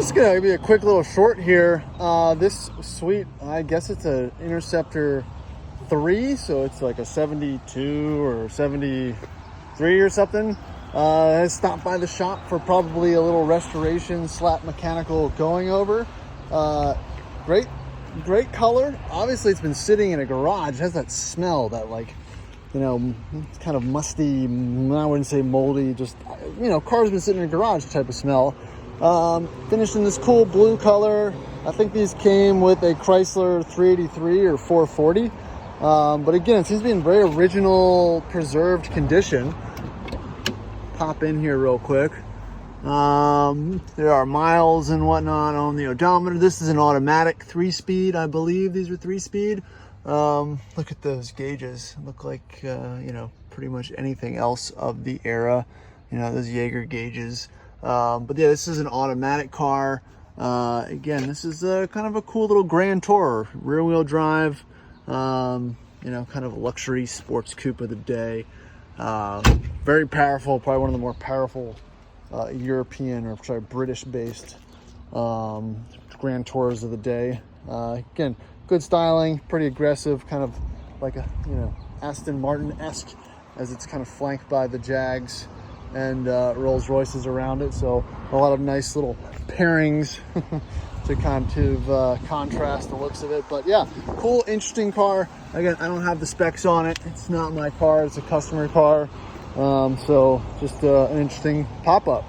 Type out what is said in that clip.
Just gonna give you a quick little short here. This sweet, I guess it's a Interceptor 3, so it's like a 72 or 73 or something. Has stopped by the shop for probably a little restoration / mechanical going over. Great color. Obviously it's been sitting in a garage. It has that smell, that like, you know, it's kind of musty, I wouldn't say moldy, just, you know, car's been sitting in a garage type of smell. Finished in this cool blue color. I think these came with a Chrysler 383 or 440. But again, it seems to be in very original, preserved condition. Pop in here real quick. There are miles and whatnot on the odometer. This is an automatic 3-speed, I believe. These are 3-speed. Look at those gauges. Look like, you know, pretty much anything else of the era. You know, those Jaeger gauges. But yeah, this is an automatic car. Again, this is kind of a cool little Grand Tourer, rear wheel drive, you know, kind of a luxury sports coupe of the day. Very powerful, probably one of the more powerful European, or sorry, British based Grand Tours of the day. Again, good styling, pretty aggressive, kind of like a, you know, Aston Martin-esque, as it's kind of flanked by the Jags and Rolls Royces around it. So a lot of nice little pairings to kind of contrast the looks of it. But yeah, cool, interesting car. Again, I don't have the specs on it. It's not my car, it's a customer car. So just an interesting pop-up.